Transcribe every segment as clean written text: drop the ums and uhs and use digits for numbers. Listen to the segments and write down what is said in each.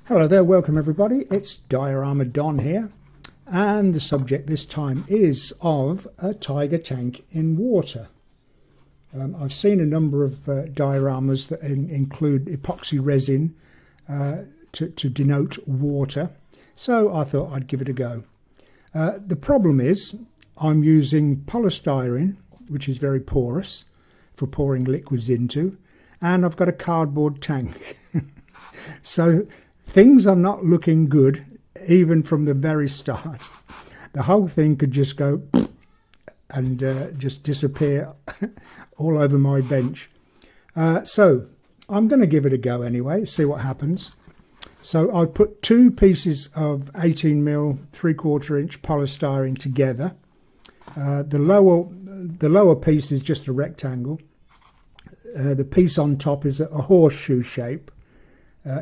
Hello there, welcome everybody. It's Diorama Don here, and the subject this time is of a tiger tank in water. I've seen a number of dioramas that include epoxy resin to denote water, so I thought I'd give it a go. The problem is I'm using polystyrene, which is very porous for pouring liquids into, and I've got a cardboard tank. So things are not looking good, even from the very start. The whole thing could just go and just disappear all over my bench. So I'm going to give it a go anyway, see what happens. So I put two pieces of 18mm 3/4 inch polystyrene together. The lower piece is just a rectangle. The piece on top is a horseshoe shape.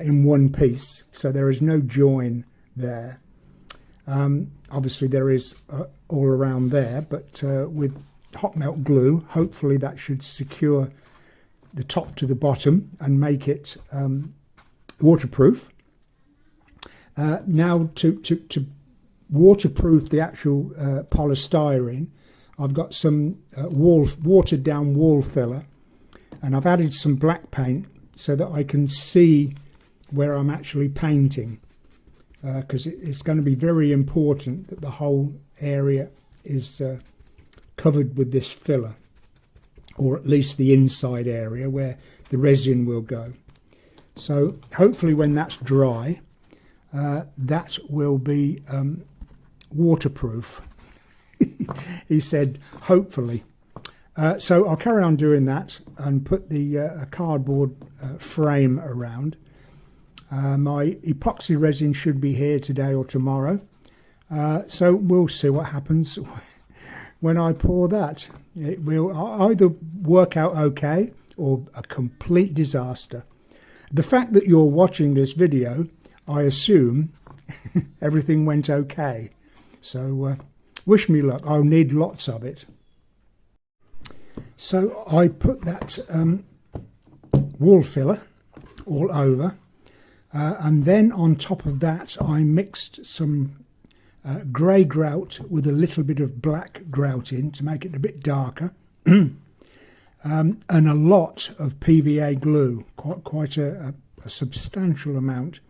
In one piece, so there is no join there. Obviously there is all around there, but with hot melt glue, hopefully that should secure the top to the bottom and make it waterproof. Now to waterproof the actual polystyrene, I've got some watered down wall filler, and I've added some black paint so that I can see where I'm actually painting, because it's going to be very important that the whole area is covered with this filler, or at least the inside area where the resin will go. So hopefully when that's dry, that will be waterproof. He said hopefully. So I'll carry on doing that and put the cardboard frame around. My epoxy resin should be here today or tomorrow, so we'll see what happens when I pour that. It will either work out okay or a complete disaster. The fact that you're watching this video, I assume everything went okay, so wish me luck. I'll need lots of it. So I put that wall filler all over. And then on top of that I mixed some grey grout with a little bit of black grout in to make it a bit darker, and a lot of PVA glue, quite a substantial amount.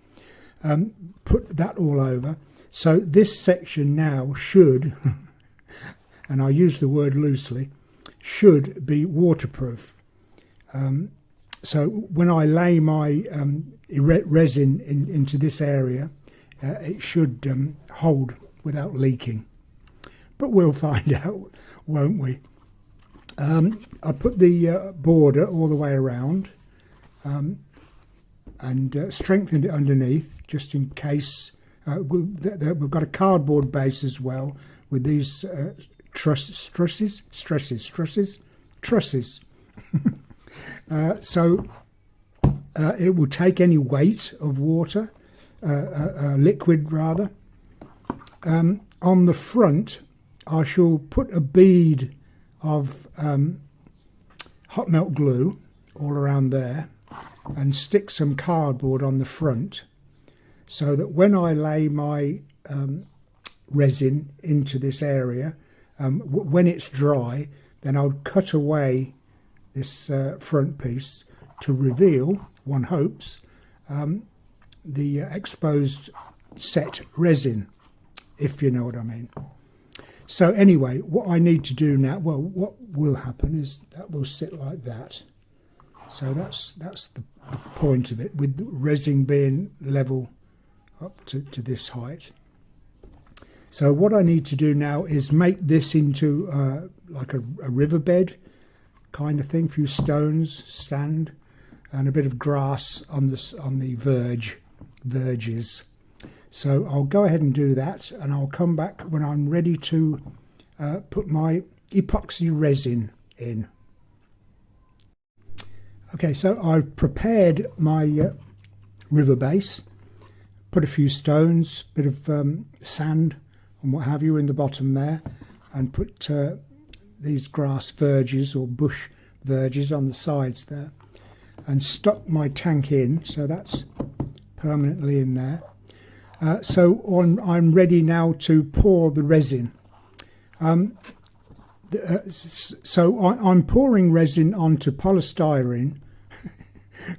Put that all over. So this section now should, and I use the word loosely, should be waterproof. So when I lay my resin into this area, it should hold without leaking. But we'll find out, won't we? I put the border all the way around and strengthened it underneath, just in case. We've got a cardboard base as well with these trusses. So it will take any weight of water, liquid rather. On the front I shall put a bead of hot melt glue all around there and stick some cardboard on the front, so that when I lay my resin into this area, when it's dry, then I'll cut away this front piece to reveal, one hopes, the exposed set resin, if you know what I mean. So anyway, what I need to do now, well, what will happen is that will sit like that. So that's the point of it, with the resin being level up to this height. So what I need to do now is make this into like a riverbed kind of thing, a few stones, sand, and a bit of grass on the verges. So I'll go ahead and do that, and I'll come back when I'm ready to put my epoxy resin in. Okay, so I've prepared my river base, put a few stones, bit of sand and what have you in the bottom there, and put these grass verges or bush verges on the sides there, and stuck my tank in. So that's permanently in there. So I'm ready now to pour the resin. So I'm pouring resin onto polystyrene,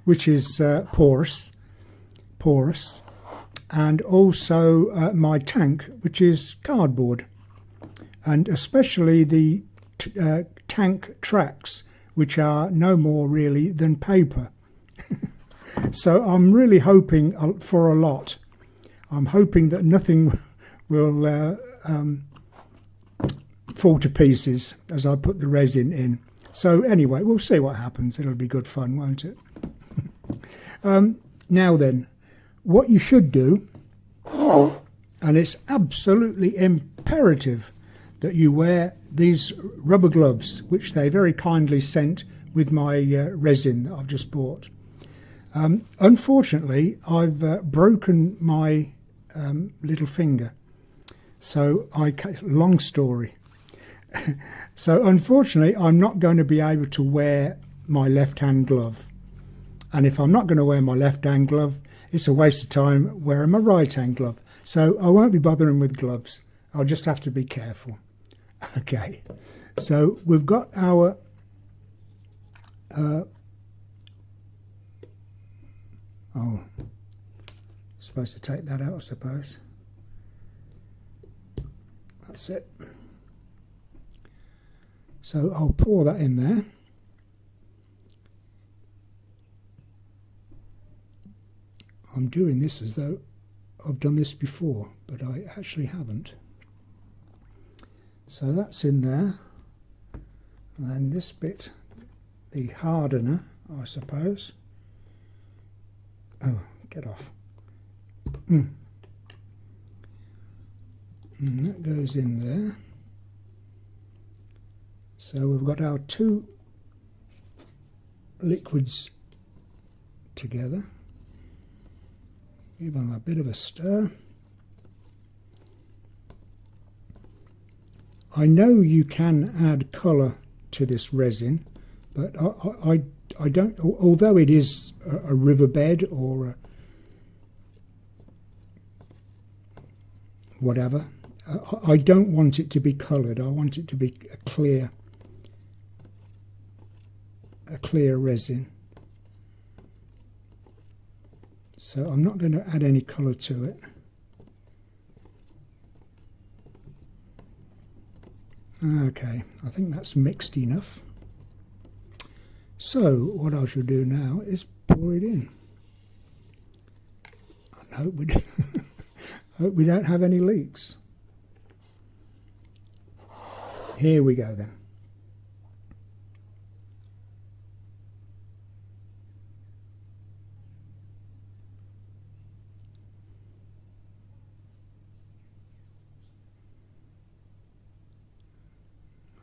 which is porous, and also my tank, which is cardboard, and especially the tank tracks, which are no more really than paper. So I'm really hoping for a lot. I'm hoping that nothing will fall to pieces as I put the resin in. So anyway, we'll see what happens. It'll be good fun, won't it? Now then, what you should do, and it's absolutely imperative that you wear these rubber gloves, which they very kindly sent with my resin that I've just bought. Unfortunately, I've broken my little finger, so long story. So unfortunately, I'm not going to be able to wear my left-hand glove, and if I'm not going to wear my left-hand glove, it's a waste of time wearing my right-hand glove. So I won't be bothering with gloves. I'll just have to be careful. Okay, so we've got our supposed to take that out, I suppose. That's it. So I'll pour that in there. I'm doing this as though I've done this before, but I actually haven't. So that's in there. And then this bit, the hardener, I suppose. Oh, get off. And that goes in there. So we've got our two liquids together. Give them a bit of a stir. I know you can add colour to this resin, but I don't, although it is a riverbed or whatever, I don't want it to be coloured. I want it to be a clear resin. So I'm not going to add any colour to it. Okay, I think that's mixed enough. So what I shall do now is pour it in. I hope we don't have any leaks. Here we go then.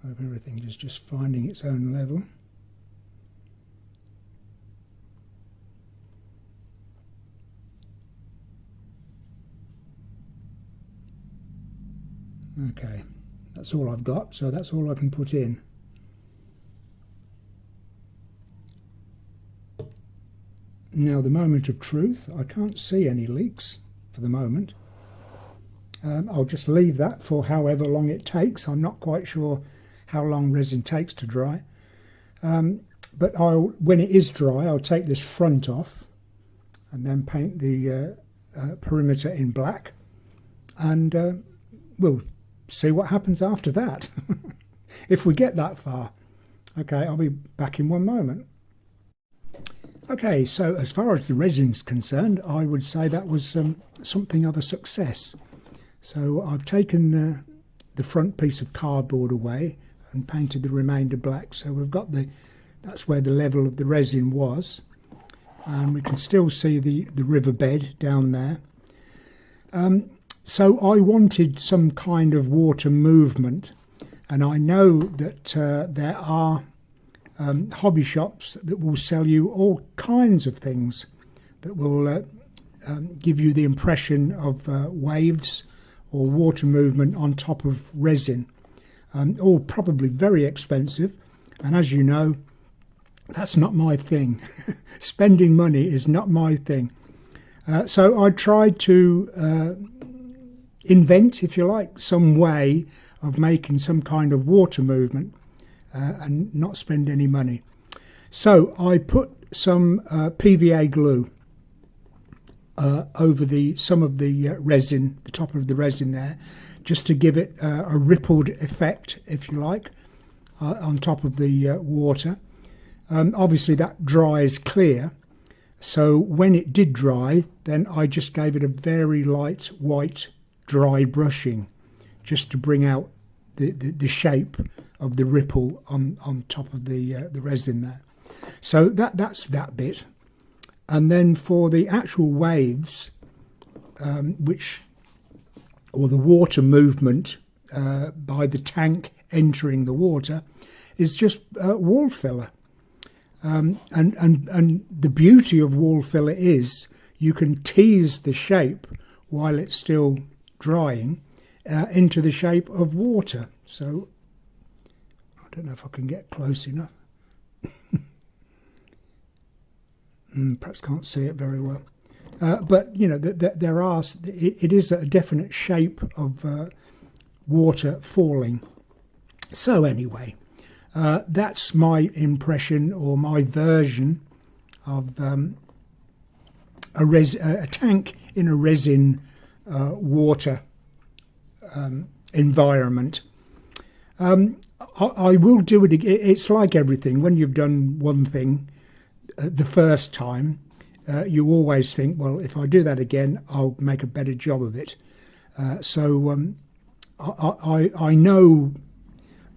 Hope everything is just finding its own level. Okay, that's all I've got, so that's all I can put in. Now the moment of truth, I can't see any leaks for the moment. I'll just leave that for however long it takes. I'm not quite sure how long resin takes to dry. But when it is dry, I'll take this front off and then paint the perimeter in black, and we'll see what happens after that. If we get that far. Okay, I'll be back in one moment. Okay, so as far as the resin's concerned, I would say that was something of a success. So I've taken the front piece of cardboard away and painted the remainder black. So we've got that's where the level of the resin was, and we can still see the riverbed down there. So I wanted some kind of water movement, and I know that there are hobby shops that will sell you all kinds of things that will give you the impression of waves or water movement on top of resin, all probably very expensive, and as you know, that's not my thing. Spending money is not my thing. So I tried to invent, if you like, some way of making some kind of water movement and not spend any money. So I put some PVA glue over some of the resin, the top of the resin there, just to give it a rippled effect, if you like, on top of the water. Obviously that dries clear, so when it did dry, then I just gave it a very light white dry brushing, just to bring out the shape of the ripple on top of the resin there. So that's that bit. And then for the actual waves, or the water movement by the tank entering the water, is just wall filler. And the beauty of wall filler is you can tease the shape while it's still drying into the shape of water. So I don't know if I can get close enough. Perhaps can't see it very well. But you know, it is a definite shape of water falling. So anyway, that's my impression, or my version of a tank in a resin water environment. I will do it again. It's like everything. When you've done one thing the first time, you always think, well, if I do that again, I'll make a better job of it. So I know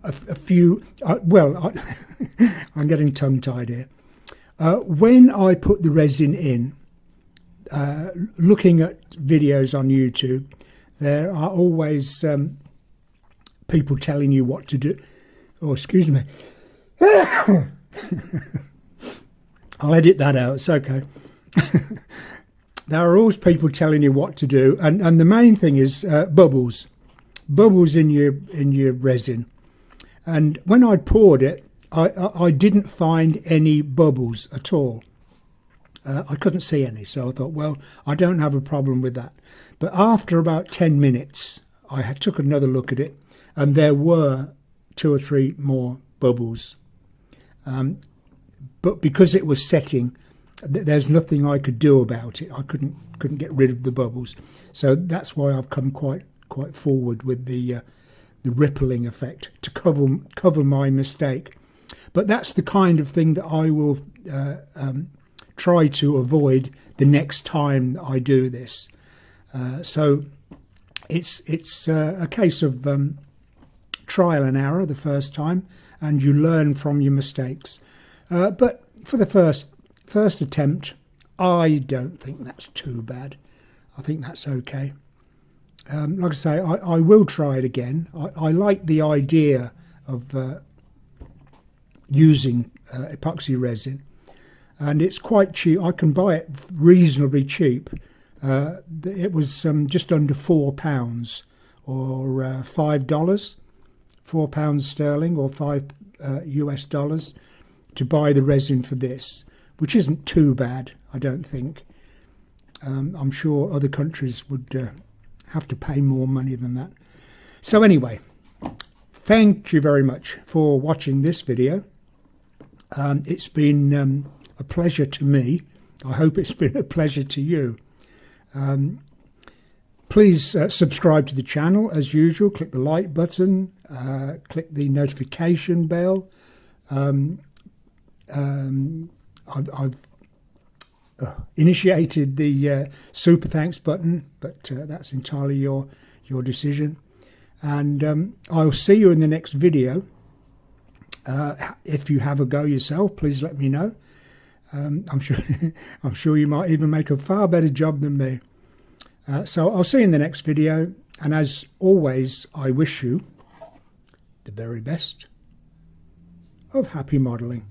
a few, I'm getting tongue-tied here. When I put the resin in, looking at videos on YouTube, there are always people telling you what to do. Oh, excuse me. I'll edit that out, it's okay. There are always people telling you what to do, and the main thing is bubbles in your resin. And when I poured it, I didn't find any bubbles at all. I couldn't see any, so I thought, well, I don't have a problem with that. But after about 10 minutes, I took another look at it, and there were 2 or 3 more bubbles. But because it was setting, there's nothing I could do about it. I couldn't get rid of the bubbles. So that's why I've come quite forward with the rippling effect to cover my mistake. But that's the kind of thing that I will try to avoid the next time I do this. So it's a case of trial and error the first time, and you learn from your mistakes. But for the first attempt, I don't think that's too bad. I think that's okay. Like I say, I will try it again. I like the idea of using epoxy resin, and it's quite cheap. I can buy it reasonably cheap. It was just under £4 or $5, £4 sterling or $5 US to buy the resin for this, which isn't too bad, I don't think. I'm sure other countries would have to pay more money than that. So anyway, thank you very much for watching this video. It's been a pleasure to me. I hope it's been a pleasure to you. Please subscribe to the channel as usual. Click the like button, click the notification bell. I've initiated the super thanks button, but that's entirely your decision. And I'll see you in the next video. If you have a go yourself, please let me know. I'm sure you might even make a far better job than me. So I'll see you in the next video, and as always, I wish you the very best of happy modelling.